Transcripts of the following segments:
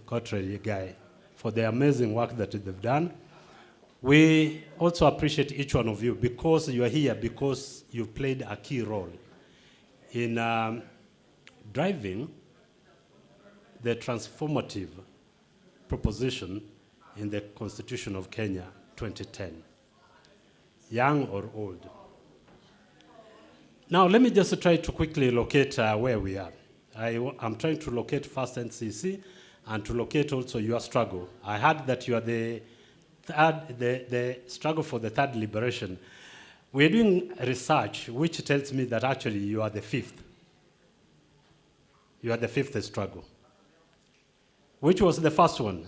Cottery guy for the amazing work that they've done. We also appreciate each one of you because you are here, because you played a key role in driving the transformative proposition in the Constitution of Kenya 2010, young or old. Now, let me just try to quickly locate where we are. I'm trying to locate first NCC and to locate also your struggle. I heard that you are the struggle for the third liberation. We're doing research which tells me that actually you are the fifth. You are the fifth struggle. Which was the first one?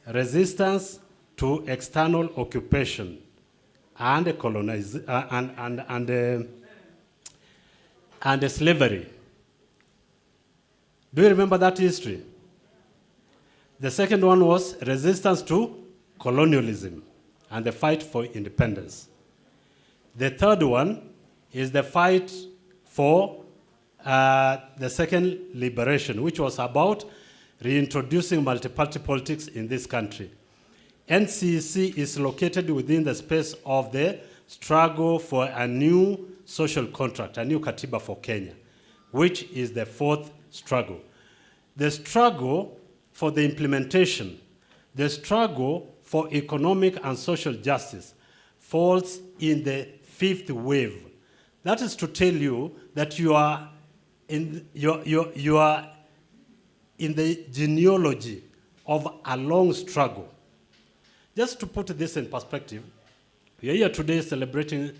Resistance to external occupation and and slavery. Do you remember that history? The second one was resistance to colonialism and the fight for independence. The third one is the fight for the second liberation, which was about reintroducing multi-party politics in this country. NCC is located within the space of the struggle for a new social contract, a new Katiba for Kenya, which is the fourth struggle. The struggle for the implementation, the struggle for economic and social justice falls in the fifth wave. That is to tell you that you are in the genealogy of a long struggle. Just to put this in perspective, we are here today celebrating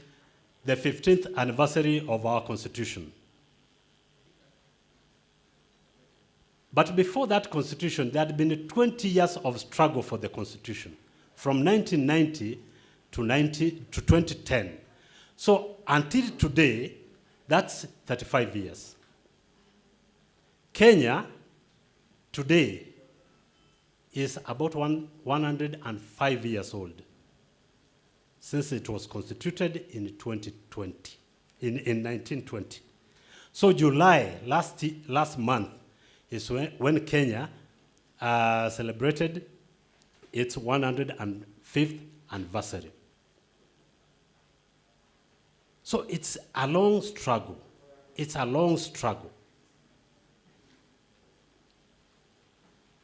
the 15th anniversary of our Constitution. But before that Constitution, there had been 20 years of struggle for the Constitution, from 1990 to 2010. So until today, that's 35 years. Kenya today is about 105 years old since it was constituted in 2020, in 1920. So July, last month, is when Kenya celebrated its 105th anniversary. So it's a long struggle. It's a long struggle.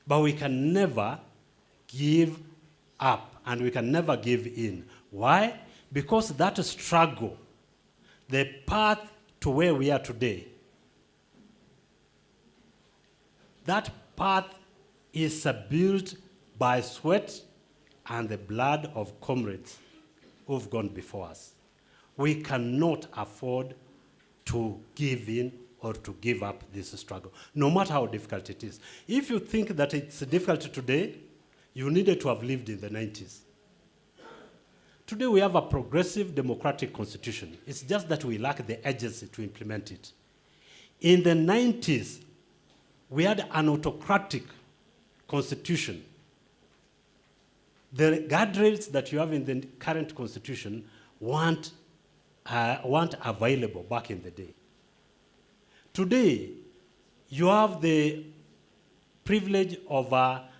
But we can never give up and we can never give in. Why? Because that struggle, the path to where we are today, that path is built by sweat and the blood of comrades who've gone before us. We cannot afford to give in or to give up this struggle, no matter how difficult it is. If you think that it's difficult today, you needed to have lived in the 90s. Today we have a progressive democratic constitution. It's just that we lack the agency to implement it. In the 90s, we had an autocratic constitution. The guardrails that you have in the current constitution weren't available back in the day. Today, you have the privilege of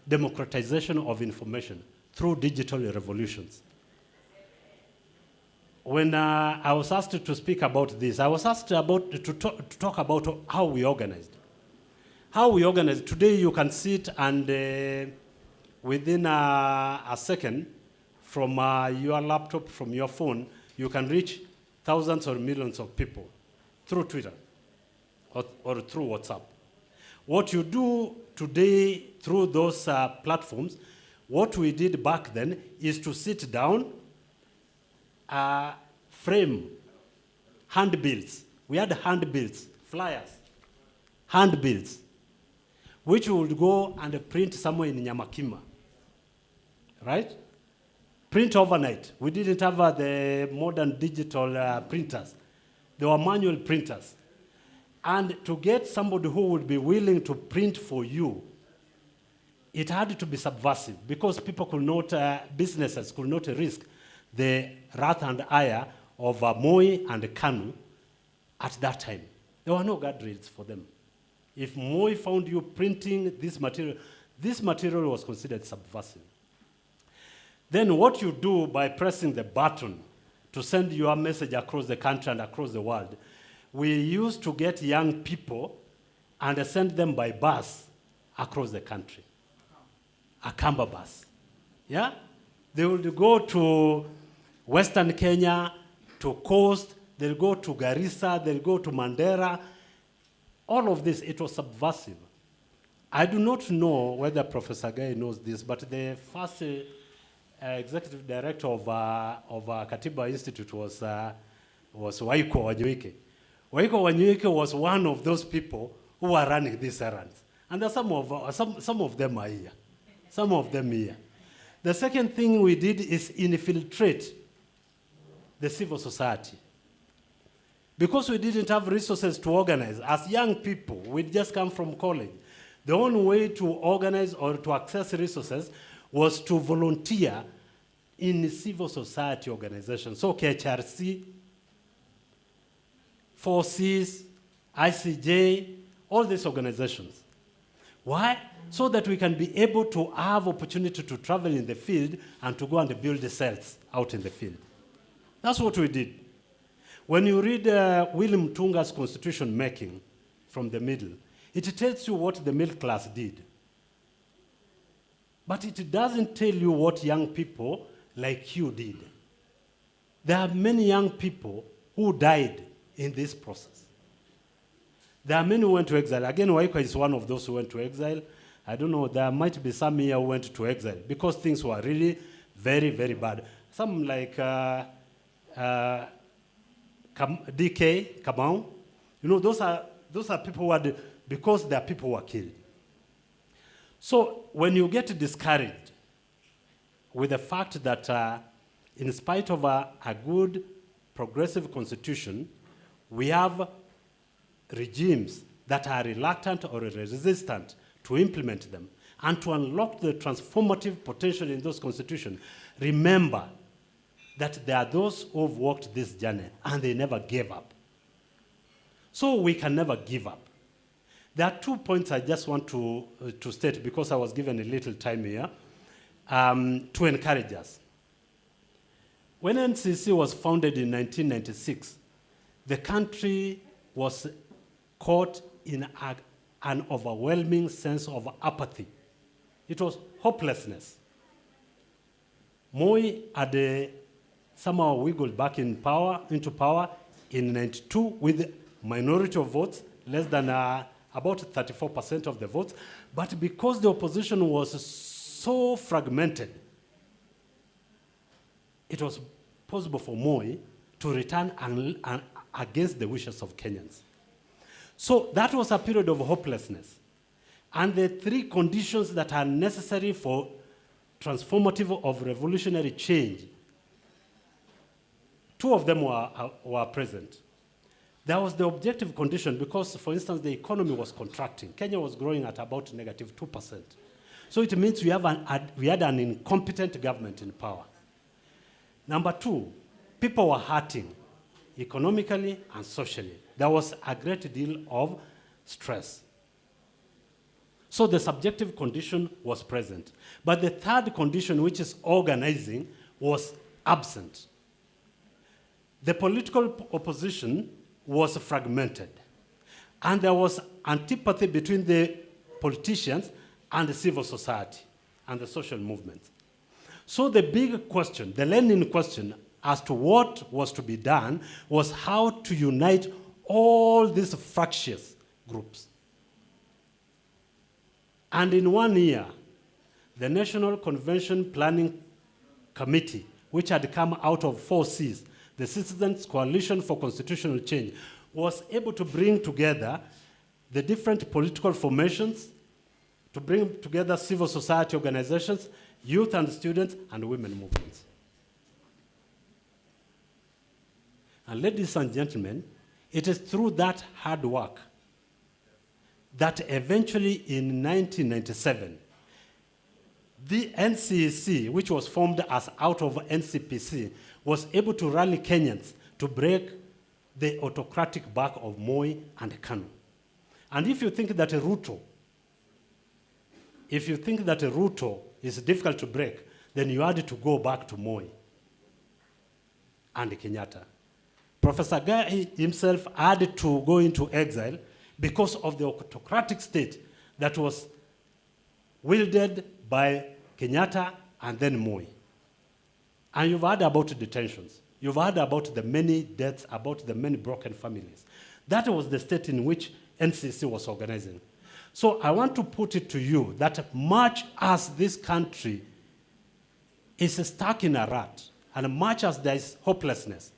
democratization of information through digital revolutions. When I was asked to speak about this, I was asked to talk about how we organized. How we organize. Today you can sit and within a second from your laptop, from your phone, you can reach thousands or millions of people through Twitter or through WhatsApp. What you do today through those platforms, what we did back then is to sit down, frame handbills. We had handbills, flyers, handbills, which we would go and print somewhere in Nyamakima, right? Print overnight. We didn't have the modern digital printers. They were manual printers. And to get somebody who would be willing to print for you, it had to be subversive because people could not, businesses could not risk the wrath and ire of Moi and Kanu at that time. There were no guardrails for them. If Moi found you printing this material, This material was considered subversive. Then what you do by pressing the button to send your message across the country and across the world, we used to get young people and send them by bus across the country. A Kamba bus. Yeah? They would go to Western Kenya, to Coast, they'll go to Garissa, they'll go to Mandera. All of this, it was subversive. I do not know whether Professor Guy knows this, but the first executive director of Katiba Institute was Waiko Wanyuike. Waiko Wanyuike was one of those people who were running these errands. And there are some of them are here. Some of them here. The second thing we did is infiltrate the civil society. Because we didn't have resources to organize, as young people, we'd just come from college. The only way to organize or to access resources was to volunteer in civil society organizations. So KHRC, 4Cs, ICJ, all these organizations. Why? So that we can be able to have opportunity to travel in the field and to go and build the cells out in the field. That's what we did. When you read William Tunga's constitution making from the middle, it tells you what the middle class did. But it doesn't tell you what young people like you did. There are many young people who died in this process. There are many who went to exile. Again, Waiko is one of those who went to exile. I don't know, there might be some here who went to exile because things were really very, very bad. Some like DK, Kamau, you know, those are people who had, because their people were killed. So when you get discouraged with the fact that in spite of a good progressive constitution, we have regimes that are reluctant or resistant to implement them and to unlock the transformative potential in those constitutions, remember that there are those who have walked this journey and they never gave up. So we can never give up. There are 2 points I just want to state because I was given a little time here to encourage us. When NCC was founded in 1996, the country was caught in an overwhelming sense of apathy. It was hopelessness. Moi had somehow wiggled back into power in 92 with minority of votes, less than about 34% of the votes. But because the opposition was so fragmented, it was possible for Moi to return against the wishes of Kenyans. So that was a period of hopelessness. And the 3 conditions that are necessary for transformative of revolutionary change, 2 of them were present. There was the objective condition because, for instance, the economy was contracting. Kenya was growing at about -2%. So it means we had an incompetent government in power. Number 2, people were hurting economically and socially. There was a great deal of stress. So the subjective condition was present. But the 3rd condition, which is organizing, was absent. The political opposition was fragmented. And there was antipathy between the politicians and the civil society and the social movements. So the big question, the learning question as to what was to be done was how to unite all these fractious groups. And in 1 year, the National Convention Planning Committee, which had come out of 4Cs, the Citizens Coalition for Constitutional Change, was able to bring together the different political formations, to bring together civil society organizations, youth and students, and women movements. And ladies and gentlemen, it is through that hard work that eventually in 1997, the NCC, which was formed as out of NCPC, was able to rally Kenyans to break the autocratic back of Moi and Kanu. And if you think that Ruto if you think that a Ruto is difficult to break, then you had to go back to Moi and Kenyatta. Professor Guy himself had to go into exile because of the autocratic state that was wielded by Kenyatta and then Moi. And you've heard about detentions. You've heard about the many deaths, about the many broken families. That was the state in which NCC was organizing. So I want to put it to you that much as this country is stuck in a rut, and much as there is hopelessness,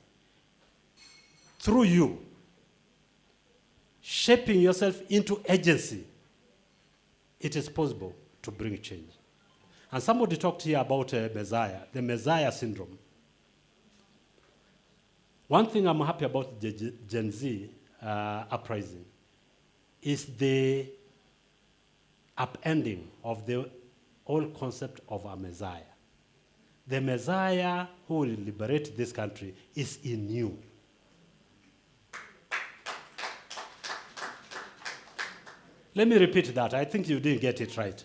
through you, shaping yourself into agency, it is possible to bring change. And somebody talked here about Messiah, the Messiah syndrome. One thing I'm happy about the Gen Z uprising is the upending of the whole concept of a Messiah. The Messiah who will liberate this country is in you. Let me repeat that. I think you didn't get it right.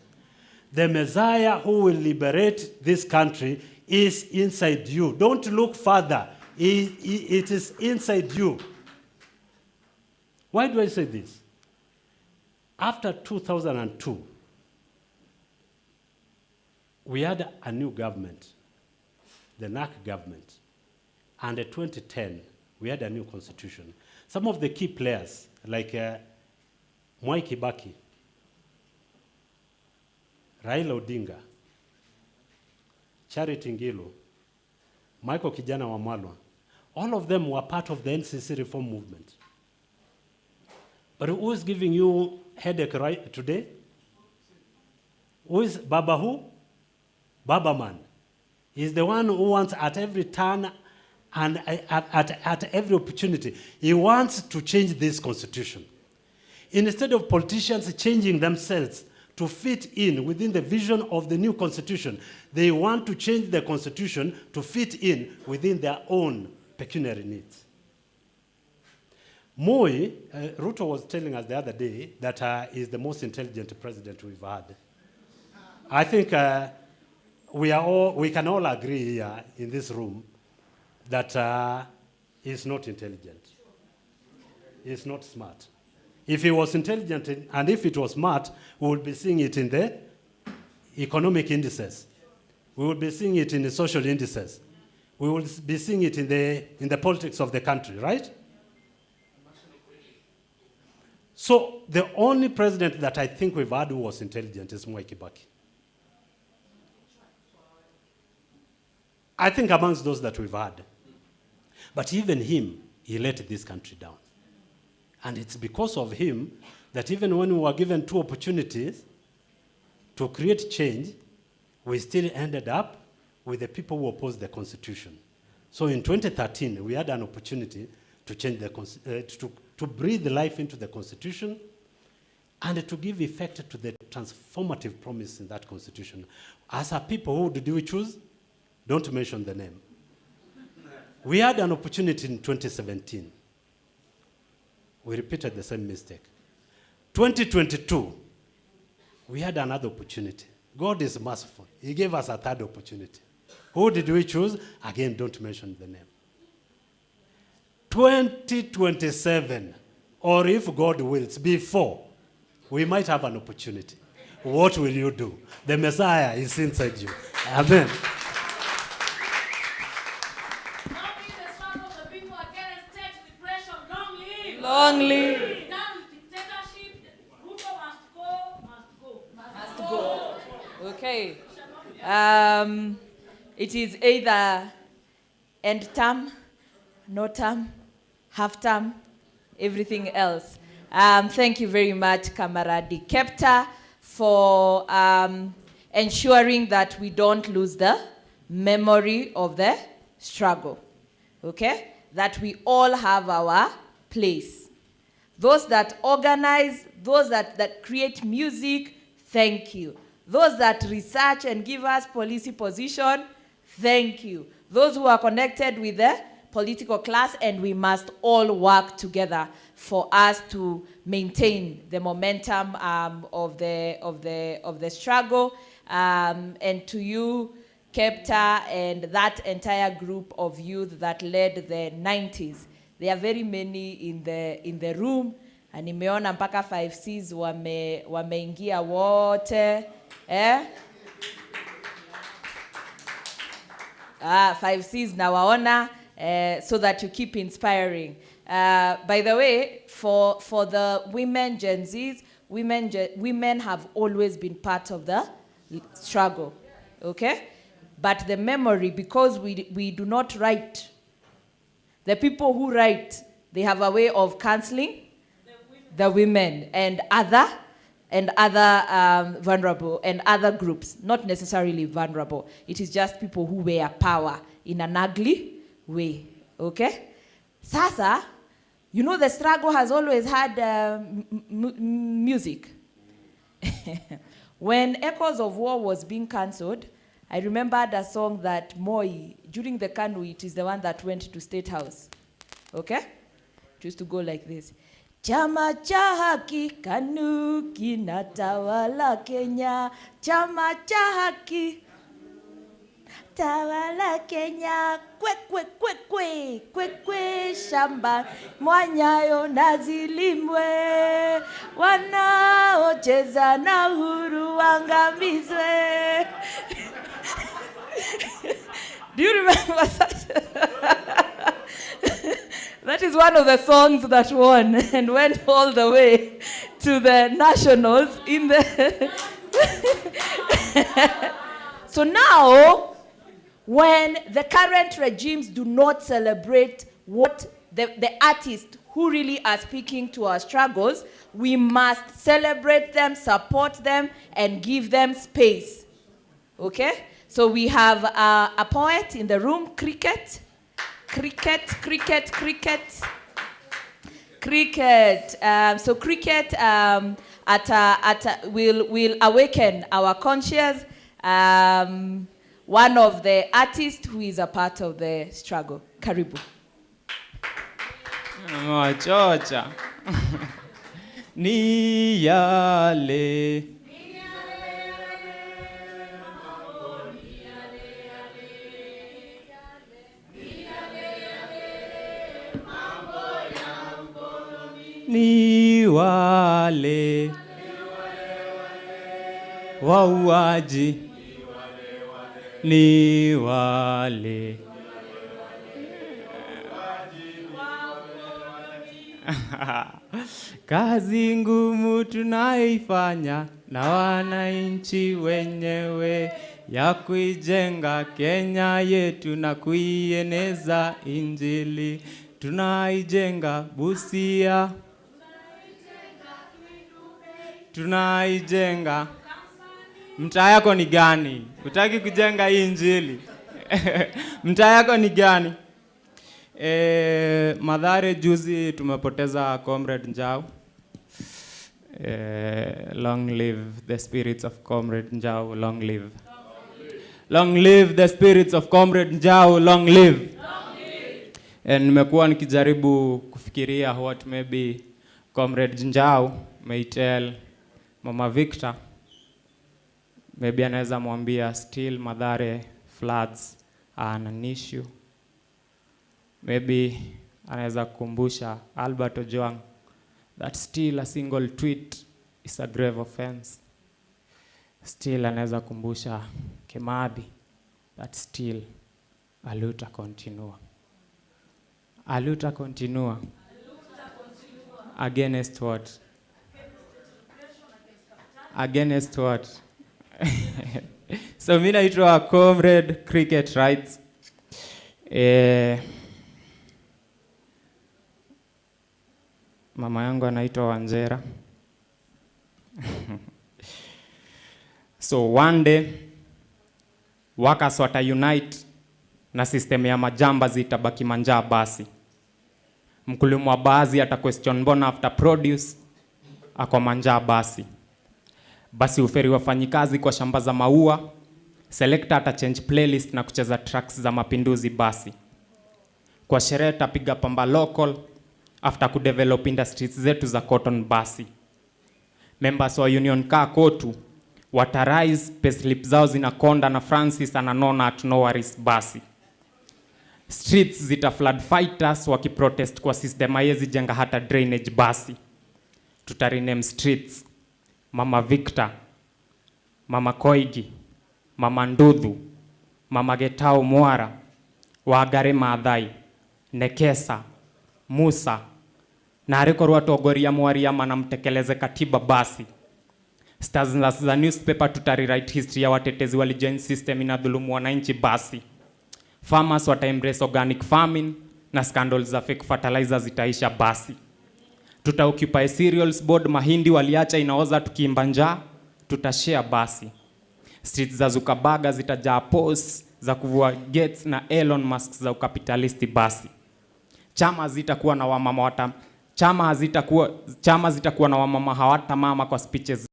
The Messiah who will liberate this country is inside you. Don't look further. It is inside you. Why do I say this? After 2002, we had a new government, the NAC government. And in 2010, we had a new constitution. Some of the key players, like Mwai Kibaki, Raila Odinga, Charity Ngilu, Michael Kijana Wamalwa, all of them were part of the NCC reform movement. But who is giving you headache right today? Who is Baba who? Baba man. He's the one who wants at every turn and at every opportunity, he wants to change this constitution. Instead of politicians changing themselves to fit in within the vision of the new constitution, they want to change the constitution to fit in within their own pecuniary needs. Moi, Ruto was telling us the other day that he's the most intelligent president we've had. I think we can all agree here in this room that he's not intelligent. He's not smart. If he was intelligent and if it was smart, we would be seeing it in the economic indices. We would be seeing it in the social indices. We would be seeing it in the politics of the country, right? So the only president that I think we've had who was intelligent is Mwai Kibaki. I think amongst those that we've had. But even him, he let this country down. And it's because of him that even when we were given two opportunities to create change, we still ended up with the people who opposed the Constitution. So in 2013, we had an opportunity to change to breathe life into the Constitution and to give effect to the transformative promise in that Constitution. As a people, who did we choose? Don't mention the name. We had an opportunity in 2017. We repeated the same mistake. 2022, we had another opportunity. God is merciful. He gave us a third opportunity. Who did we choose? Again, don't mention the name. 2027, or if God wills, before, we might have an opportunity. What will you do? The Messiah is inside you. Amen. Long live. Dictatorship, Ruto must go. Okay. It is either end term, no term, half term, everything else. Thank you very much, Camarade Kepta, for ensuring that we don't lose the memory of the struggle. Okay? That we all have our place. Those that organize, those that create music, thank you. Those that research and give us policy position, thank you. Those who are connected with the political class, and we must all work together for us to maintain the momentum of the struggle. And to you, Kepta, and that entire group of youth that led the 90s. There are very many in the room, and nimeona mpaka 5Cs wameingia wote. 5Cs nawaona, so that you keep inspiring. By the way, for the women Gen Zs, women have always been part of the struggle, okay? But the memory, because we do not write, the people who write, they have a way of canceling the women and other vulnerable and other groups, not necessarily vulnerable. It is just people who wear power in an ugly way, okay? Sasa, you know the struggle has always had music. When Echoes of War was being cancelled, I remembered a song that Moi, during the KANU, it is the one that went to State House, okay? It used to go like this. Chama cha haki KANU kinatawala Kenya, chama cha haki tawala Kenya, kwe kwe kwe kwe kwe kwe shamba mwanyayo nazilimwe, wanaocheza na uhuru wangamizwe. Do you remember that? That is one of the songs that won and went all the way to the nationals in the... So now, when the current regimes do not celebrate what the artists who really are speaking to our struggles, we must celebrate them, support them, and give them space. Okay? So we have a poet in the room, Cricket. So Cricket will awaken our conscience. One of the artists who is a part of the struggle. Karibu. Chocha. Niyale. Niwale. Wauaji. Niwale. Kazi ngumu tunaifanya na wananchi wenyewe ya kuijenga Kenya yetu na kuieneza Injili. Tunaijenga Busia, tunaijenga. Mtaa yako ni gani? Hutaki kujenga Injili? Mtaa yako ni gani? Mathare juzi tumepoteza Comrade Njau. Long live the spirits of Comrade Njau, long live. Long live the spirits of Comrade Njau, long live. And nimekuwa nikijaribu kufikiria what maybe Comrade Njau may tell Mama Victor. Maybe anaweza mwambia still Mathare floods are an issue. Maybe anaweza kukumbusha Albert Ojwang that still a single tweet is a grave offense. Still anaweza kukumbusha Kimathi that still a luta continua. A luta continua. Against what? Against what? So mimi naitwa Comrade Cricket Rights. Mama yangu anaitwa Wanjera. So one day workers wata unite na system ya majamba zitabaki manjaa basi. Mkulima wa baadhi ata question mbona after produce ako manjaa basi. Basi uferi wafanyikazi kwa shamba za maua. Selector ata change playlist na kucheza tracks za mapinduzi basi. Kwa sherehe tapiga pamba local after kudevelop industries zetu za cotton basi. Members wa union kaa kotu watarise, payslip zao zinakonda na Francis ananona at no worries basi. Streets zita flood fighters wakiprotest kwa system haiwezi jenga hata drainage basi. Tutarename streets Mama Victor, Mama Koigi, Mama Ndudhu, Mama Getao Mwara, Wagare Maathai, Nekesa, Musa, na arekorwa togoria Mwariama na mtekeleze katiba basi. Stars za newspaper tutarewrite history ya watetezi walijoin system inadhulumu wananchi basi. Farmers wata embrace organic farming na scandals za fake fertilizers zitaisha basi. Occupy cereals board, mahindi waliacha inaoza tukiimba njaa, tutashare basi. Streets za Zuckerberg zitajaa posts za kuvua Gates na Elon Musk za ukapitalisti basi. Chama zitakuwa na wamama hawata mama kwa speeches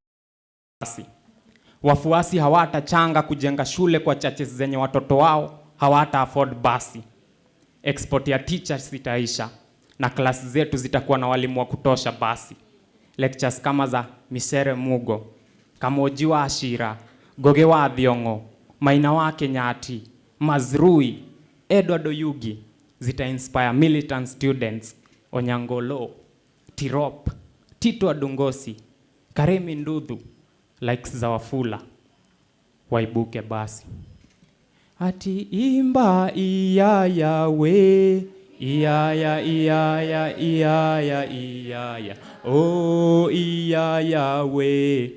basi. Wafuasi hawatachanga kujenga shule kwa churches zenye watoto wao hawata afford basi. Export ya teachers itaisha na klasi zetu zitakuwa na walimu wa kutosha basi. Lectures kama za Misere Mugo, Kamoji wa Ashira, Goge wa Thiongo, Maina wa Kenyati, Mazrui, Edward Oyugi zita inspire militant students. Onyangolo, Tirop, Tito Adungosi, Karemi Ndudhu, likes za Wafula waibuke basi. Ati imba iyaya we, iyaya iyaya iyaya iyaya, oh iyaya we.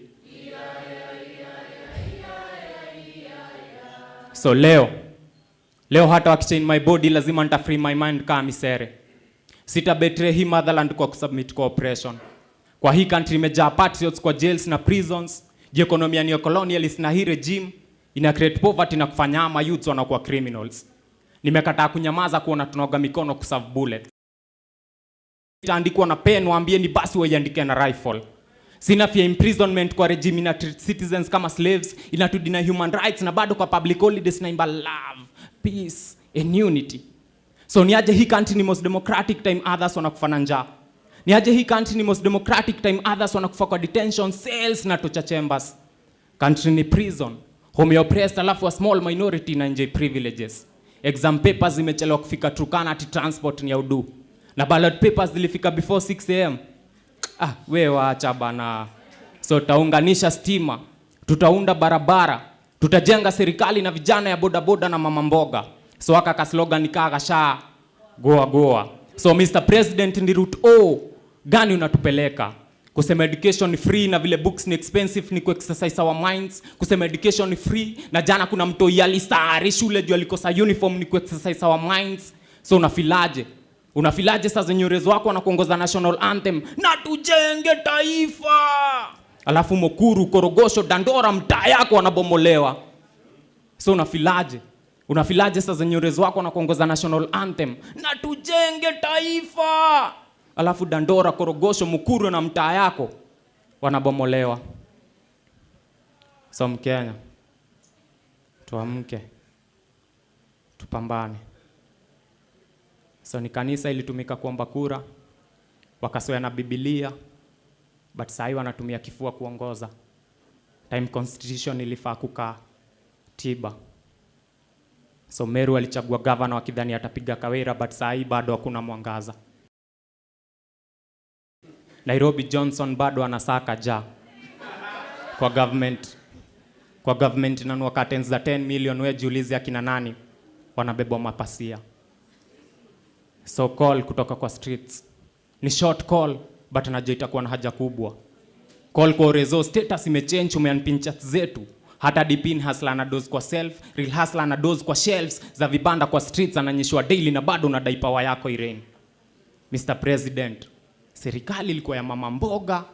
So leo hata wakichain my body lazima nita free my mind kama Misere. Sita betray hii motherland kwa kusubmit cooperation. Kwa hii country imejaa patriots kwa jails na prisons. Economy ni colonialist na hii regime ina create poverty na kufanya ama youths wanakuwa criminals. Nimekataa kunyamaza kuona tunaoga mikono kuserve bullets. Itaandikwa na pen waambie ni basi waiandike na rifle. Sina fear imprisonment kwa regime ina treat citizens kama slaves, ina to deny human rights na bado kwa public holidays na imba love, peace and unity. So niaje hii country ni most democratic time others wanakufa na njaa. Niaje hii country ni most democratic time others wanakufa kwa detention cells na torture chambers. Country ni prison, home ya oppressed alafu a small minority na enjoy privileges. Exam papers zimechelewa kufika Turkana ati transport ni ya udu. Na ballot papers zilifika before 6 am. We waacha bana. So taunganisha stima, tutaunda barabara, tutajenga serikali na vijana ya boda boda na mama mboga. So aka slogan nikaga sha goa. So Mr. President ndi route O gani unatupeleka? Kusema education ni free na vile books ni expensive ni ku-exercise our minds. Kusema education ni free na jana kuna mtoi alisari shule juu alikosa uniform ni ku-exercise our minds. So unafilaje sasa nyorezo wako wanakuongoza national anthem na tujenge taifa, alafu Mokuru, Korogosho, Dandora mtaa yako wanabomolewa. So unafilaje sasa nyorezo wako wanakuongoza national anthem na tujenge taifa, alafu Dandora, Korogosho, Mukuru na mtaa yako wanabomolewa. So Mkenya, tuamke, tupambane. So ni kanisa ilitumika kuomba kura, wakasoya na Biblia, but sahi wanatumia kifua kuongoza. Time constitution ilifaa kukaa tiba. So Meru alichagua governor wakidhani atapiga Kawira, but sahi bado hakuna mwangaza. Nairobi Johnson bado anasaka ja kwa government nanua curtains za 10 million. We jiulize akina nani wanabebwa mapasia. So call kutoka kwa streets ni short call, but najua itakuwa na haja kubwa. Call kwa rezo status imechange, umeunpin chat zetu. Hata dipin hustler na dose kwa self, real hustler na dose kwa shelves za vibanda kwa streets ananyeshwa daily na bado unadai power yako Irene. Mr. President, serikali ilikuwa ya mama mboga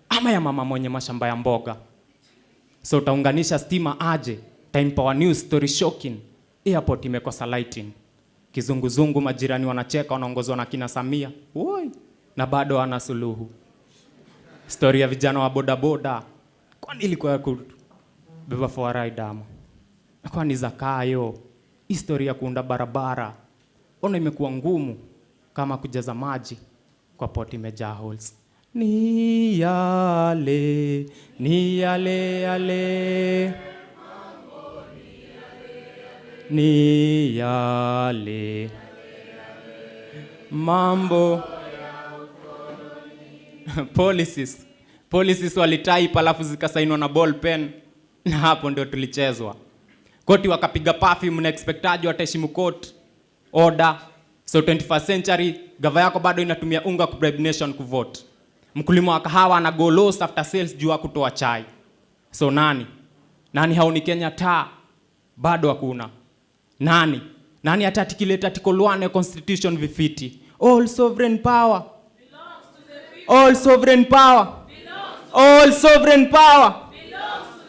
ama ya mama mwenye mashamba ya mboga? So utaunganisha stima aje? Time power news story shocking. Airport imekosa lighting. Kizunguzungu majirani wanacheka wanaongozwa na kina Samia. Woi, na bado ana suluhu. Story ya vijana wa boda boda. Kwani ilikuwa kubeba for ride ama? Kwani zakayo? Historia ya kuunda barabara. Ona imekuwa ngumu kama kujaza maji kwa poti imejaa holes. Ni yale yale. Ni yale mambo policies walitype alafu zikasainwa na ball pen, na hapo ndio tulichezwa. Koti wakapiga perfume na expectaji wataheshimu court order. So 21st century gava yako bado inatumia unga ku bribe nation kuvote. Mkulima wa kahawa ana go loss after sales juu kutoa chai. So nani haoni Kenya taa bado hakuna. Nani atatikileta article 1 ya constitution vifiti. All sovereign power belongs to the people. All sovereign power belongs to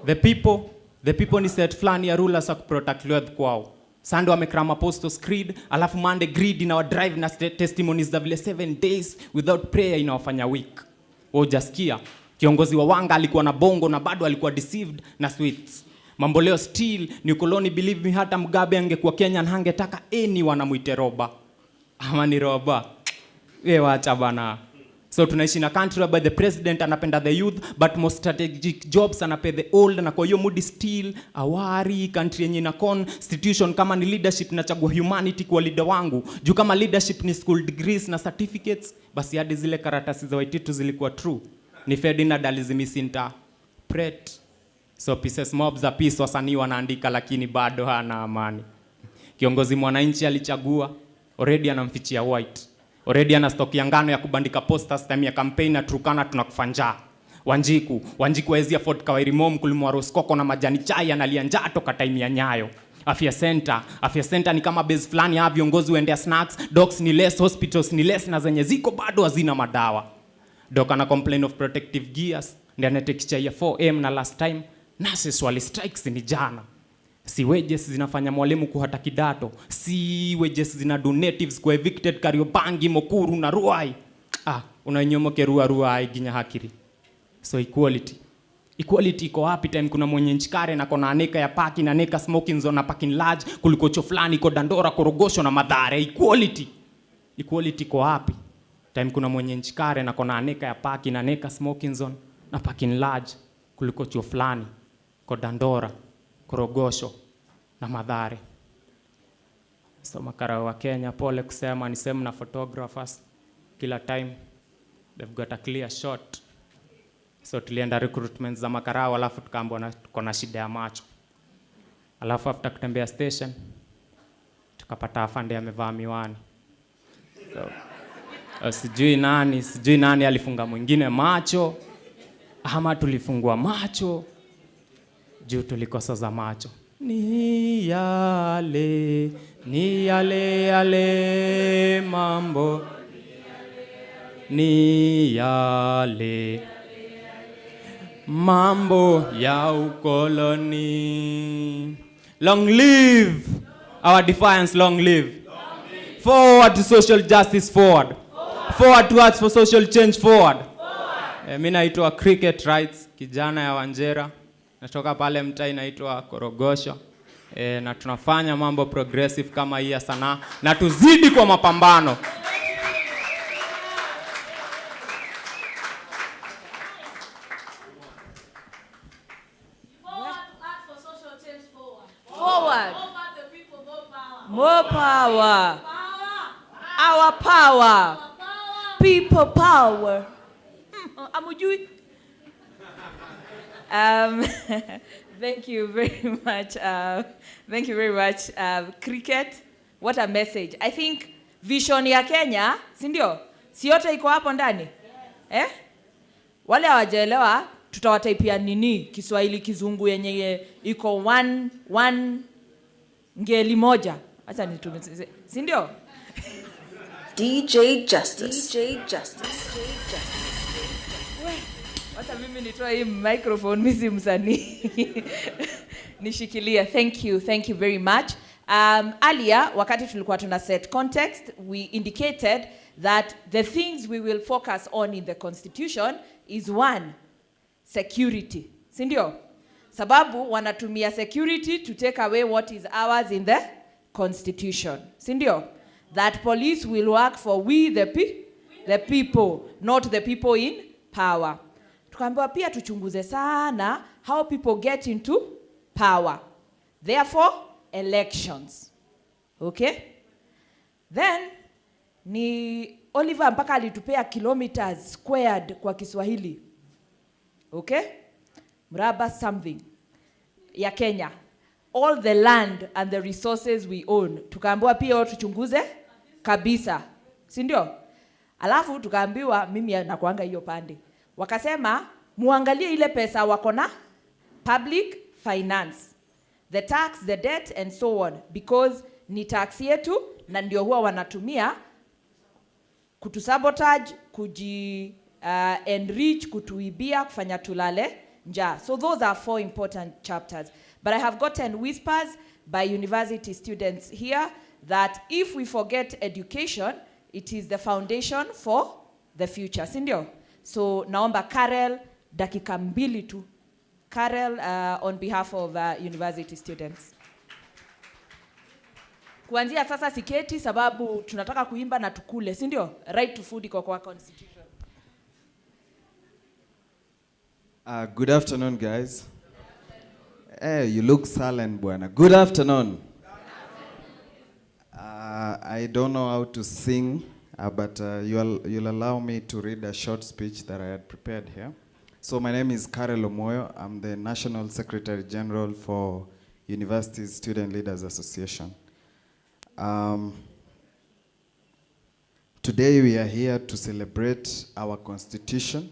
the people. The people ni set flani ya rulers wa kuprotect wealth kwao. Sunday wamekrama Apostles Creed, alafu Monday greed inawa drive na testimonies za vile 7 days without prayer inawafanya weak. Wajasikia kiongozi wa Wanga alikuwa na bongo na bado alikuwa deceived na sweets. Mambo leo still ni koloni, believe me, hata Mugabe angekuwa Kenya na hangetaka wanamuite roba. Ama ni roba. Wewe acha bana. So tunaishi na country by the president anapenda the youth but most strategic jobs anapenda the old, na kwa hiyo mood still awari country yenye na constitution kama ni leadership nachagua humanity kwa leader wangu. Juu kama leadership ni school degrees na certificates, basi hadi zile karatasi za Waititu zilikuwa true. Ni Ferdinand alizimisinta pret. So pieces mobs za peace wasanii wanaandika lakini bado hana amani. Kiongozi mwananchi alichagua already anamfichia white. Already ana stock ya ngano ya kubandika posters time ya campaign na Turkana tunakufanja. Wanjiku waezi afford kawairi mom kulimwa roskoko na majani chai analia njaa toka time ya Nyayo. Afya center ni kama base fulani ya viongozi waendea snacks, docs ni less, hospitals ni less, na zenye ziko bado hazina madawa. Doc ana complain of protective gears, ndio anatekicha ya 4M na last time nurses wali strikes ni jana. Si wages zinafanya mwalimu kuhata kidato. Si wages zina donatives kwa evicted Kariobangi, Mokuru na Ruai. Unanyomoke Ruai ginya hakiri. So equality iko wapi time kuna mwenye nchikare na kona aneka ya parking na neka smoking zone na parking large kuliko choflani iko Dandora, Korogosho na Mathare. Equality iko wapi time kuna mwenye nchikare na kona aneka ya parking na neka smoking zone na parking large kuliko choflani kwa Dandora, Korogosho na Mathare. So makarao wa Kenya pole kusema ni same na photographers kila time they've got a clear shot. So tulienda recruitment za makarao alafu tukaambiwa na tuko na shida ya macho. Alafu after kutembea station tukapata afande amevaa miwani. So sijui nani alifunga mwingine macho ama tulifungua macho juu tulikosa za macho. Ni yale mambo. Ni yale mambo ya ukoloni. Long live our defiance, long live. Forward to social justice, forward. Forward to us for social change, forward. Mimi naitwa Cricket Rights, kijana ya Wanjera. Natoka pale mtaa inaitwa Korogosho. Na tunafanya mambo progressive kama hii ya sanaa na tuzidi kwa mapambano. Forward. More power. Our power. People power. Amujui. Thank you very much. Thank you very much, Cricket. What a message. I think vision ya Kenya, si ndio? Si yote iko hapo ndani? Yes. Wale hawajaelewa tutawataipia nini Kiswahili kizungu yenye iko one ngeli moja. Acha nitume, si ndio? DJ Justice. Wacha mimi nitoa hii microphone, mimi si msanii. Nishikilia. Thank you very much. Earlier, wakati tulikuwa tuna set context, we indicated that the things we will focus on in the constitution is one, security. Si ndio? Sababu wanatumia security to take away what is ours in the constitution. Sindio? That police will work for we the people, not the people in power. Tukaambiwa pia tuchunguze sana how people get into power. Therefore, elections. Okay? Then, ni Oliver mpaka alitupea kilometers squared kwa Kiswahili. Okay? Mraba something. Ya Kenya. All the land and the resources we own. Tukaambiwa pia tuchunguze kabisa. Si ndio? Alafu tukaambiwa mimi nakuanga hiyo pande. Wakasema muangalie ile pesa wako na public finance. The tax, the debt and so on, because ni tax yetu na ndio huwa wanatumia kutusabotage, enrich, kutuibia, kufanya tulale njaa. So those are 4 important chapters. But I have gotten whispers by university students here that if we forget education, it is the foundation for the future. Sindio? So naomba Karel dakika mbili tu. Karel on behalf of university students. Kuanzia sasa siketi sababu tunataka kuimba na tukule, si ndio? Right to food iko kwa constitution. Good afternoon, guys. Hey, you look silent, bwana. Good afternoon. I don't know how to sing, but you'll allow me to read a short speech that I had prepared here. So my name is Karel Omoyo. I'm the National Secretary General for University Student Leaders Association. Today we are here to celebrate our Constitution,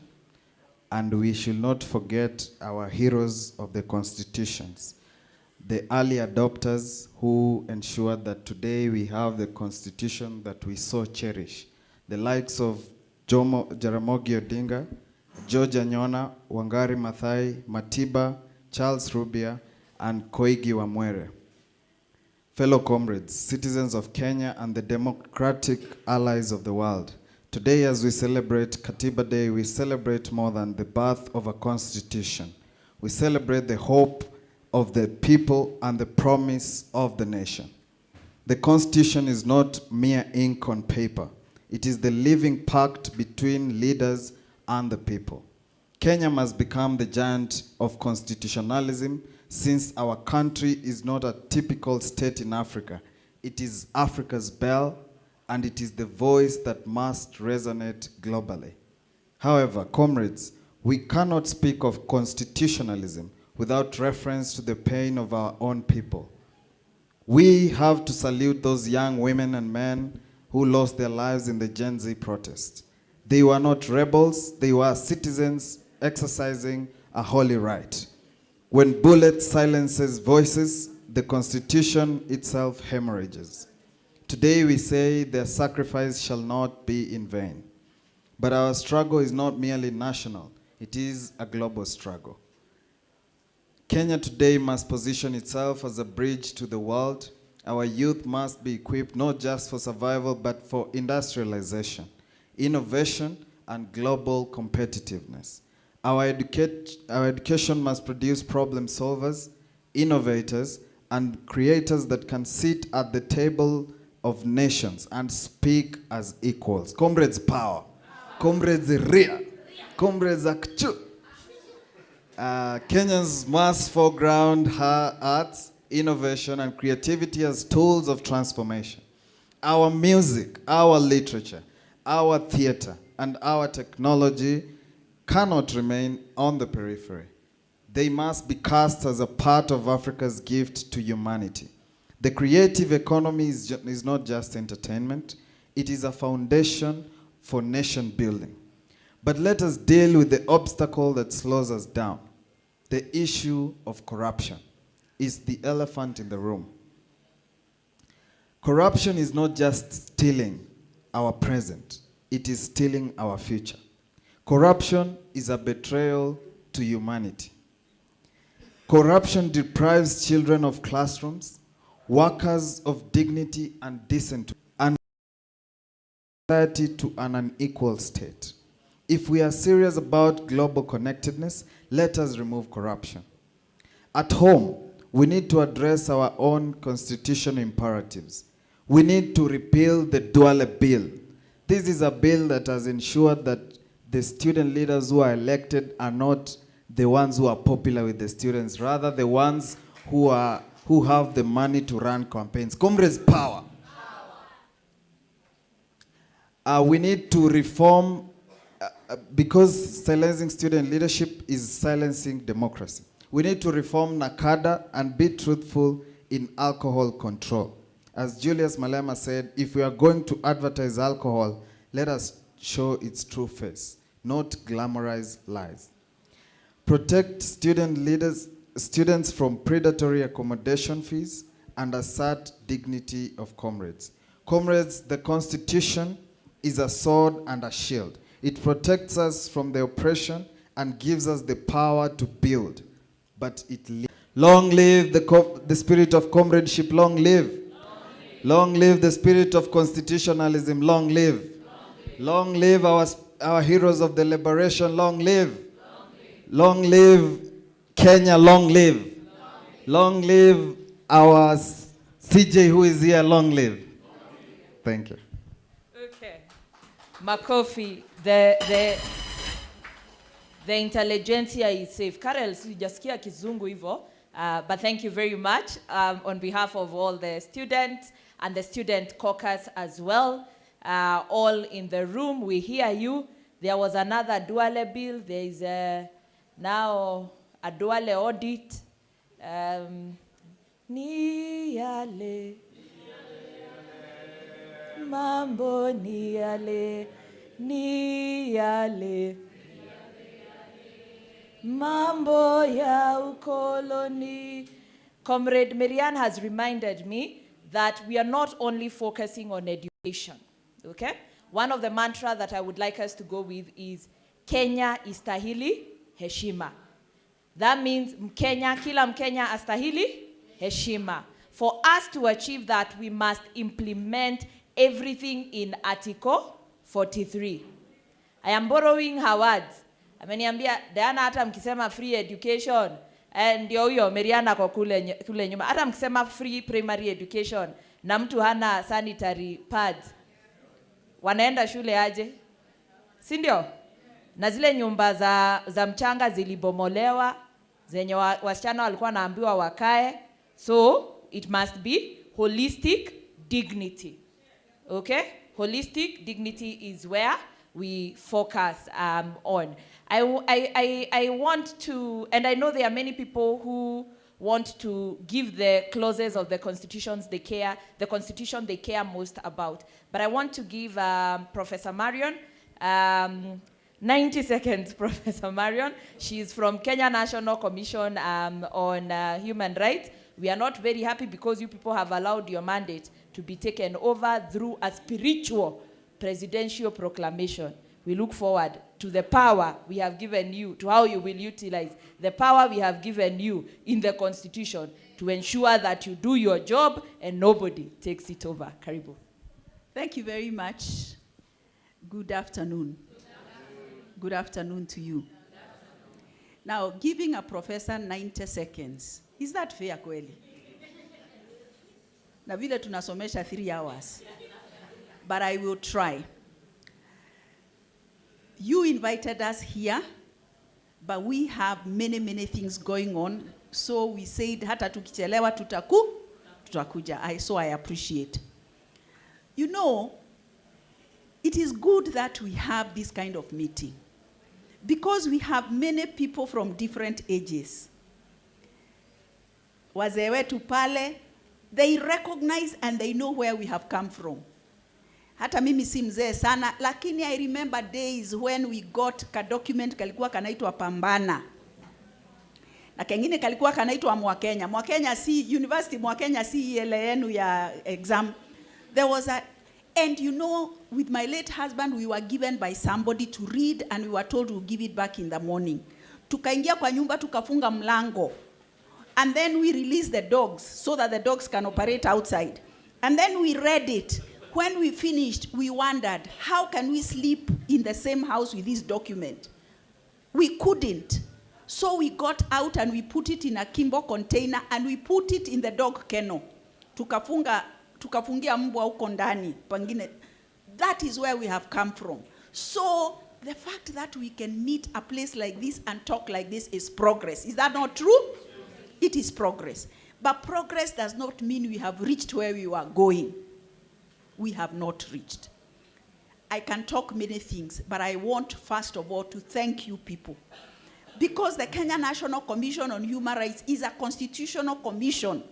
and we should not forget our heroes of the constitutions, the early adopters who ensured that today we have the Constitution that we so cherish, the likes of Jaramogi Odinga, George Anyona, Wangari Maathai, Katiba, Charles Rubia, and Koigi Wamwere. Fellow comrades, citizens of Kenya and the democratic allies of the world, today as we celebrate Katiba Day, we celebrate more than the birth of a constitution. We celebrate the hope of the people and the promise of the nation. The constitution is not mere ink on paper. It is the living pact between leaders and the people. Kenya must become the giant of constitutionalism, since our country is not a typical state in Africa. It is Africa's bell, and it is the voice that must resonate globally. However, comrades, we cannot speak of constitutionalism without reference to the pain of our own people. We have to salute those young women and men who lost their lives in the Gen Z protest. They were not rebels, they were citizens exercising a holy right. When bullet silences voices, the Constitution itself hemorrhages. Today we say their sacrifice shall not be in vain. But our struggle is not merely national, it is a global struggle. Kenya today must position itself as a bridge to the world. Our youth must be equipped not just for survival, but for industrialization, innovation, and global competitiveness. Our education must produce problem solvers, innovators, and creators that can sit at the table of nations and speak as equals. Comrades power. Comrades ria. Comrades akchu. Kenyans must foreground her arts, innovation, and creativity as tools of transformation. Our music, our literature, our theater, and our technology cannot remain on the periphery. They must be cast as a part of Africa's gift to humanity. The creative economy is not just entertainment, it is a foundation for nation building. But let us deal with the obstacle that slows us down. The issue of corruption is the elephant in the room. Corruption is not just stealing our present, it is stealing our future. Corruption is a betrayal to humanity. Corruption deprives children of classrooms, workers of dignity and decent, and society to an unequal state. If we are serious about global connectedness, let us remove corruption. At home, We need to address our own constitutional imperatives. We need to repeal the Duale Bill. This is a bill that has ensured that the student leaders who are elected are not the ones who are popular with the students, rather the ones who have the money to run campaigns. Comrades, power. We need to reform, because silencing student leadership is silencing democracy. We need to reform NACADA and be truthful in alcohol control. As Julius Malema said, if we are going to advertise alcohol, let us show its true face, not glamorize lies. Protect students from predatory accommodation fees and assert dignity of comrades. Comrades, the Constitution is a sword and a shield. It protects us from the oppression and gives us the power to build. But long live the spirit of comradeship, long live. Long live the spirit of constitutionalism, long live. Long live our heroes of the liberation, long live. Long live Kenya, long live. Long live our CJ who is here, long live. Thank you. Okay. Makofi, the intelligentsia is safe. Karel, sijasikia kizungu hivyo, but thank you very much on behalf of all the students and the student caucus as well. All in the room, we hear you. There was another Duale bill. There is now a Duale audit. Niale. Mambo niale. Niale. Mambo ya ukoloni. Comrade Miriam has reminded me that we are not only focusing on education, okay? One of the mantras that I would like us to go with is Kenya istahili heshima. That means Kenya, kila Mkenya astahili heshima. For us to achieve that, we must implement everything in Article 43. I am borrowing her words. Ameniambia, Diana, hata mkisema free education, ndio huyo Mariana kwa kule nyuma. Hata mkisema free primary education na mtu hana sanitary pads, wanaenda shule aje? Si ndio? Na zile nyumba za mchanga zilibomolewa, zenye wasichana walikuwa naambiwa wakae. So it must be holistic dignity. Okay? Holistic dignity is where we focus on. I want to, and I know there are many people who want to give the clauses of the constitution they care most about. But I want to give Professor Marion 90 seconds, Professor Marion. She is from Kenya National Commission on Human Rights. We are not very happy because you people have allowed your mandate to be taken over through a spiritual presidential proclamation. We look forward to the power we have given you, to how you will utilize the power we have given you in the Constitution to ensure that you do your job and nobody takes it over. Karibu. Thank you very much. Good afternoon. Good afternoon to you. Now, giving a professor 90 seconds, is that fair kweli? Na vile tunasomesha 3 hours. But I will try. You invited us here, but we have many things going on. So we said, hata tukichelewa tutakuja. So I appreciate. You know, it is good that we have this kind of meeting because we have many people from different ages. Wazee wetu pale, they recognize and they know where we have come from. Hata mimi si mzee sana, lakini I remember days when we got ka document kalikuwa kanaitwa Pambana. Na kengine kalikuwa kanaitwa Mwakenya. Mwakenya si university, Mwakenya si ile yenu ya exam. There was and you know, with my late husband, we were given by somebody to read and we were told to give it back in the morning. Tukaingia kwa nyumba tukafunga mlango. And then we released the dogs so that the dogs can operate outside. And then we read it. When we finished, we wondered, how can we sleep in the same house with this document? We couldn't. So we got out and we put it in a Kimbo container and we put it in the dog kennel. Tukafungia mbwa huko ndani pengine. That is where we have come from. So the fact that we can meet a place like this and talk like this is progress. Is that not true? It is progress. But progress does not mean we have reached where we were going. We have not reached. I can talk many things, but I want first of all to thank you people. Because the Kenya National Commission on Human Rights is a constitutional commission,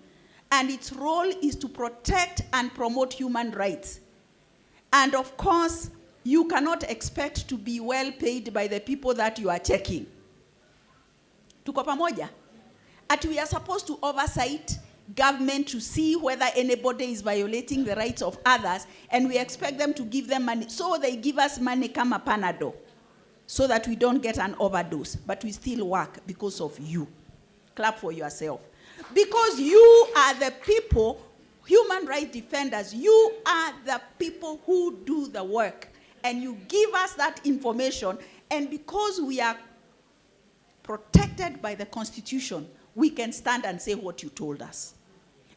and its role is to protect and promote human rights. And of course, you cannot expect to be well paid by the people that you are checking. Tuko pamoja? And we are supposed to oversight government to see whether anybody is violating the rights of others, and we expect them to give them money. So they give us money kama Panado, so that we don't get an overdose, but we still work because of you. Clap for yourself. Because you are the people, human rights defenders, you are the people who do the work, and you give us that information, and because we are protected by the Constitution, we can stand and say what you told us.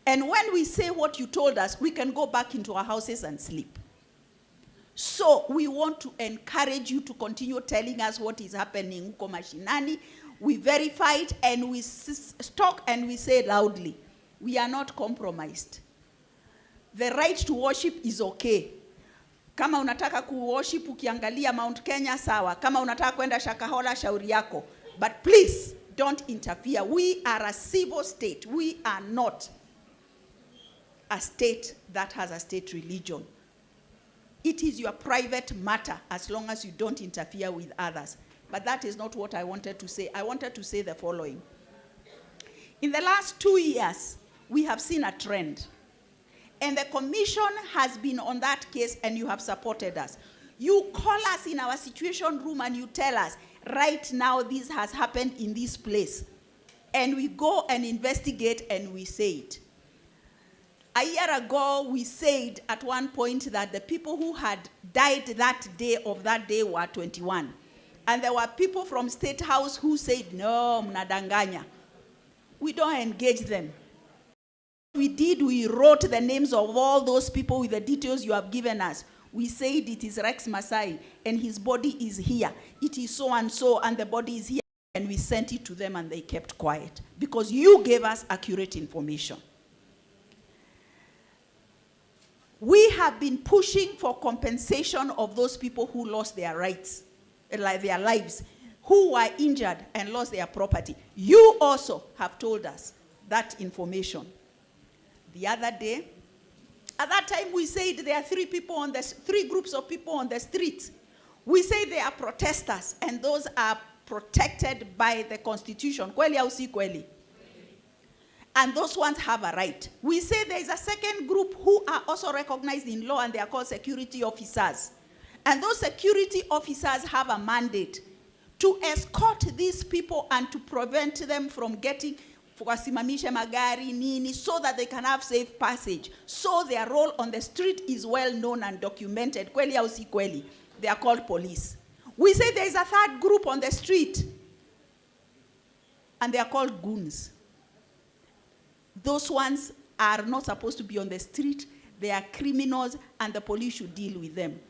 And when we say what you told us, we can go back into our houses and sleep. So we want to encourage you to continue telling us what is happening huko mashinani. We verify it and we talk and we say loudly. We are not compromised. The right to worship is okay. Kama unataka ku-worship ukiangalia Mount Kenya, sawa. Kama unataka kwenda Shakahola, shauri yako. But please, don't interfere. We are a civil state. We are not a state that has a state religion. It is your private matter as long as you don't interfere with others. But that is not what I wanted to say. I wanted to say the following. In the last 2 years, we have seen a trend. And the commission has been on that case, and you have supported us. You call us in our situation room and you tell us, right now this has happened in this place. And we go and investigate and we say it. A year ago, we said at one point that the people who had died that day were 21. And there were people from State House who said, no, mnadanganya. We don't engage them. We did, we wrote the names of all those people with the details you have given us. We said it is Rex Masai, and his body is here. It is so and so, and the body is here. And we sent it to them, and they kept quiet. Because you gave us accurate information. We have been pushing for compensation of those people who lost their rights, like their lives, who were injured and lost their property. You also have told us that information. The other day, at that time we said there are three groups of people on the street. We say they are protesters, and those are protected by the Constitution. Kweli au si kweli? And those ones have a right. We say there is a second group who are also recognized in law, and they are called security officers. And those security officers have a mandate to escort these people and to prevent them from getting wasimamishe magari nini, so that they can have safe passage. So their role on the street is well known and documented. Kweli au si kweli? They are called police. We say there is a third group on the street, and they are called goons. Those ones are not supposed to be on the street. They are criminals, and the police should deal with them.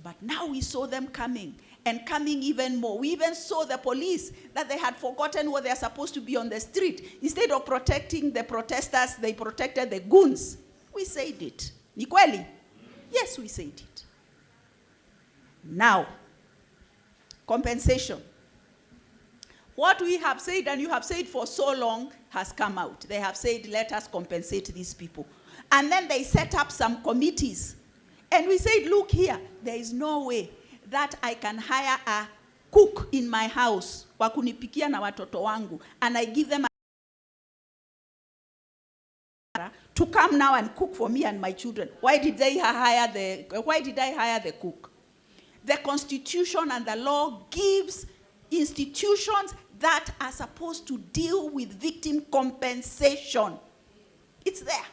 But now we saw them coming, and coming even more. We even saw the police that they had forgotten what they are supposed to be on the street. Instead of protecting the protesters, they protected the goons. We said it. Ni kweli? Yes, we said it. Now, compensation. What we have said, and you have said for so long, has come out. They have said, let us compensate these people. And then they set up some committees. And we said, look here, there is no way that I can hire a cook in my house, wakunipikia na watoto wangu, and I give them to come now and cook for me and my children. Why did I hire the cook? The Constitution and the law gives institutions that are supposed to deal with victim compensation. It's there.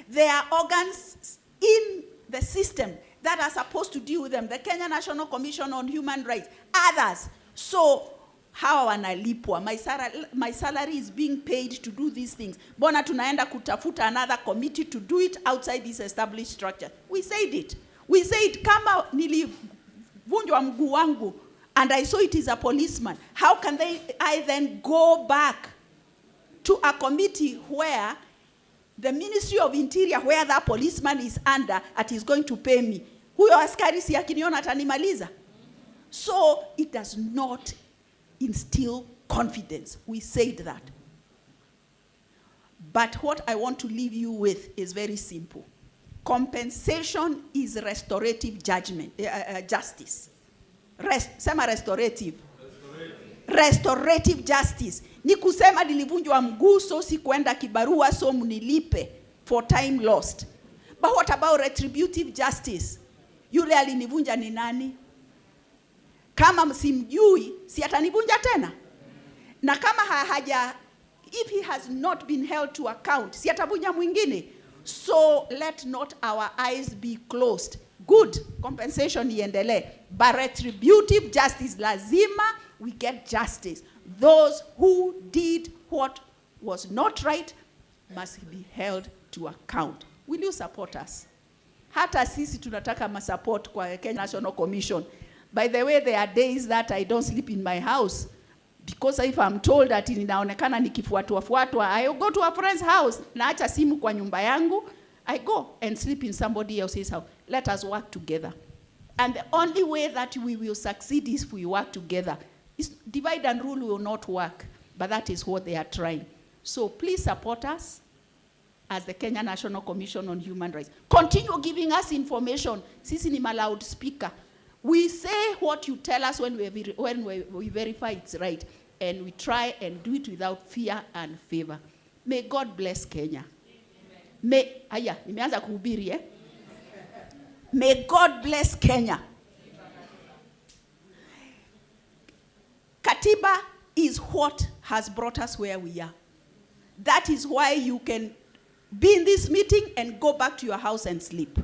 There are organs in the system that are supposed to deal with them. The Kenya National Commission on Human Rights, others. So hawa wanalipwa, my salary is being paid to do these things. Mbona tunaenda kutafuta another committee to do it outside this established structure? We said it. We said kama nilivunjwa mguu wangu and I saw it is a policeman, how can I then go back to a committee where the Ministry of Interior, where that policeman is under, at is going to pay me? Huyo askari si akiniona atanimaliza. So it does not instill confidence. We said that. But what I want to leave you with is very simple. Compensation is restorative judgment, justice. Sema restorative. Restorative justice. Ni kusema nilivunjwa mguu so si kwenda kibarua so mnilipe for time lost. But what about retributive justice? Yule alinivunja ni nani? Kama msimjui, si atanivunja tena? Na kama if he has not been held to account, si atavunja mwingine? So let not our eyes be closed. Good, compensation iendelee. But retributive justice, lazima we get justice. Those who did what was not right must be held to account. Will you support us? Hata sisi tunataka ma-support kwa Kenya National Commission. By the way, there are days that I don't sleep in my house. Because if I'm told that ninaonekana nikifuatwa, I go to a friend's house. Naacha simu kwa nyumba yangu. I go and sleep in somebody else's house. Let us work together. And the only way that we will succeed is if we work together. Divide and rule will not work. But that is what they are trying. So please support us as the Kenya National Commission on Human Rights. Continue giving us information. Sisi ni loudspeaker. We say what you tell us when we verify it's right. And we try and do it without fear and favor. May God bless Kenya. Nimeanza kuhubiri eh? May God bless Kenya. Katiba is what has brought us where we are. That is why you can be in this meeting and go back to your house and sleep.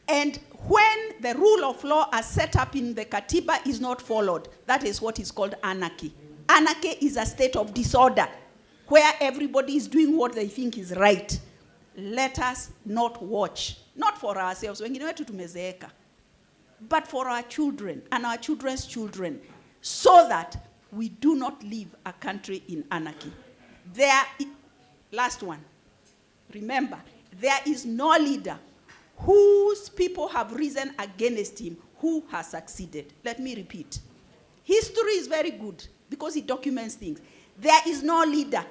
And when the rule of law as set up in the Katiba is not followed, that is what is called anarchy. Anarchy is a state of disorder where everybody is doing what they think is right. Let us not watch, not for ourselves, wengine wetu tumezeeka, but for our children and our children's children, so that we do not leave a country in anarchy. Last one, remember, there is no leader whose people have risen against him who has succeeded. Let me repeat. History is very good because it documents things. There is no leader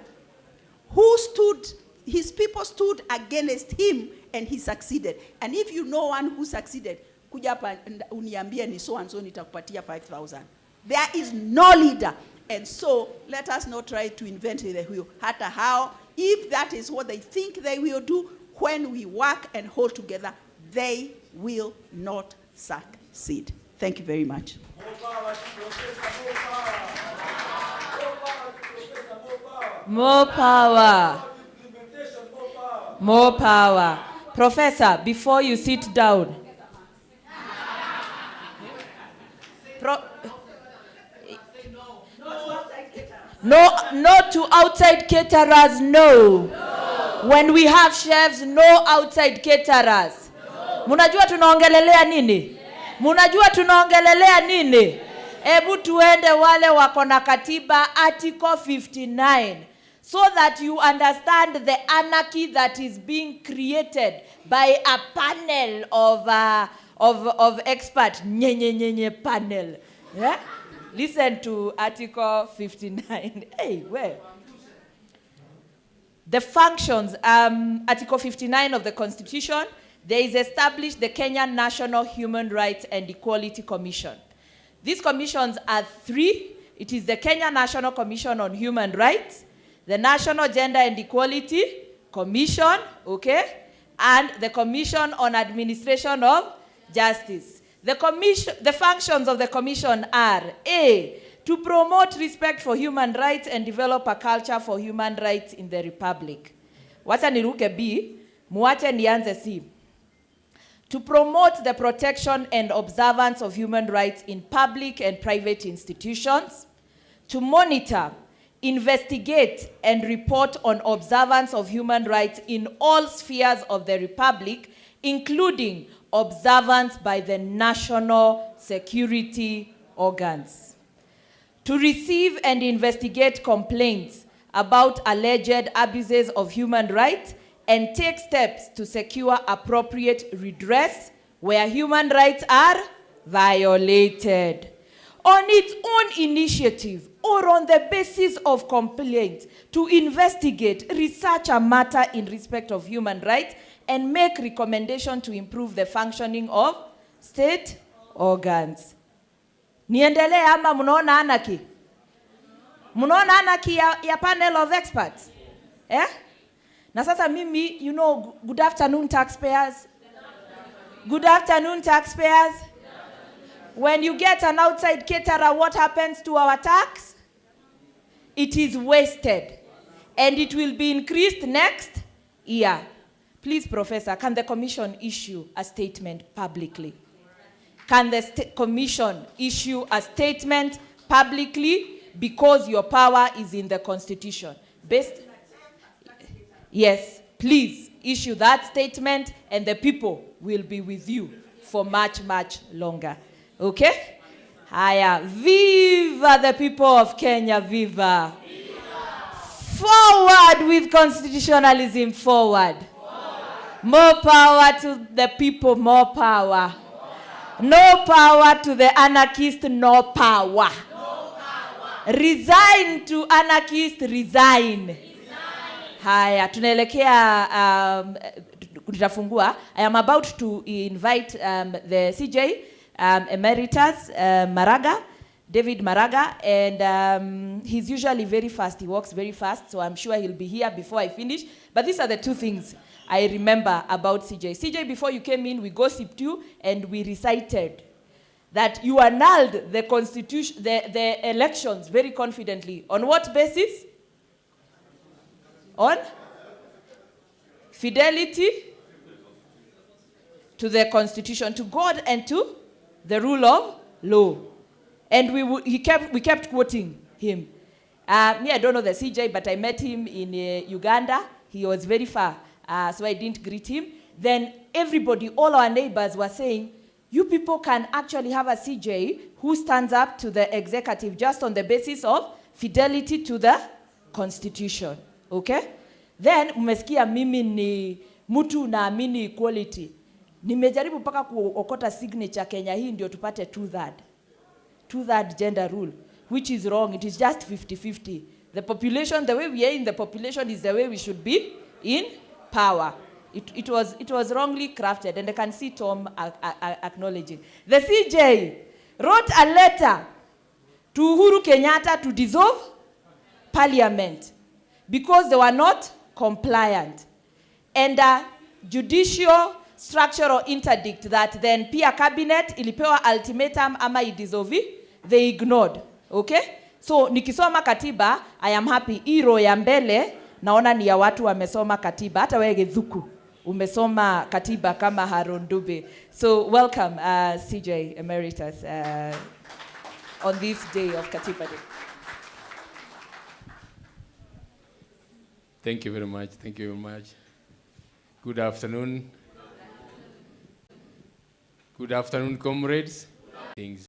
his people stood against him and he succeeded. And if you know one who succeeded, kuja hapa uniambie ni so and so nitakupatia 5,000. There is no leader. And so let us not try to invent the wheel. Hata how, if that is what they think they will do, when we work and hold together, they will not succeed. Thank you very much. More power. More power. Professor, before you sit down. No to outside caterers, no. When we have chefs, no outside caterers. Munajua tunaongelelea nini? Munajua tunaongelelea nini? Ebu tuende wale wako na katiba Article 59. So that you understand the anarchy that is being created by a panel of experts. Nye panel. Yeah? Listen to Article 59. Hey, where? The functions, Article 59 of the Constitution, there is established the Kenya National Human Rights and Equality Commission. These commissions are three. It is the Kenya National Commission on Human Rights, the National Gender and Equality Commission, okay, and the Commission on Administration of Justice. The functions of the commission are A, to promote respect for human rights and develop a culture for human rights in the Republic. Wacha niruke B, muache nianze C. to promote the protection and observance of human rights in public and private institutions, to monitor, investigate, and report on observance of human rights in all spheres of the Republic, including observance by the national security organs, to receive and investigate complaints about alleged abuses of human rights and take steps to secure appropriate redress where human rights are violated. On its own initiative or on the basis of complaints, to investigate, research a matter in respect of human rights, and make recommendation to improve the functioning of state organs. Niendelee ama mnaona anarchy? Mnaona anarchy ya panel of experts? Eh? Na sasa mimi, you know, good afternoon taxpayers. Good afternoon taxpayers. When you get an outside caterer, what happens to our tax? It is wasted. And it will be increased next year. Please, Professor, can the Commission issue a statement publicly? Can the Commission issue a statement publicly because your power is in the Constitution? Yes, please issue that statement and the people will be with you for much, much longer. Okay? Haya, viva the people of Kenya, viva. Forward with constitutionalism, forward. More power to the people, more power. No power to the anarchist, no power. Resign to anarchist, resign. Haya, tunaelekea tutafungua. I am about to invite the CJ Emeritus Maraga, David Maraga, and he's usually very fast. He walks very fast, so I'm sure he'll be here before I finish. But these are the two things I remember about CJ. CJ, before you came in, we gossiped you and we recited that you annulled the constitution, the elections very confidently. On what basis? On fidelity to the Constitution, to God and to the rule of law. And we kept quoting him. Me, I don't know the CJ, but I met him in Uganda. He was very far, so I didn't greet him. Then everybody, all our neighbors were saying, you people can actually have a CJ who stands up to the executive just on the basis of fidelity to the Constitution. Okay? Then, umesikia mimi ni mtu naamini equality. Nimejaribu mpaka kuokota signature Kenya hii ndio tupate two-third gender rule, which is wrong. It is just 50-50. The population, the way we are in the population is the way we should be in power. It was wrongly crafted, and I can see Tom acknowledging. The CJ wrote a letter to Uhuru Kenyatta to dissolve parliament because they were not compliant. And judicial structural interdict that then pia cabinet ilipewa ultimatum ama idissolve, they ignored. Okay? So nikisoma katiba, I am happy. Iro ya mbele naona ni ya watu wamesoma katiba. Hata wewe Githuku umesoma katiba kama Haron Dube. So welcome CJ Emeritus on this day of Katiba Day. Thank you very much. Thank you very much. Good afternoon. Good afternoon, comrades. Things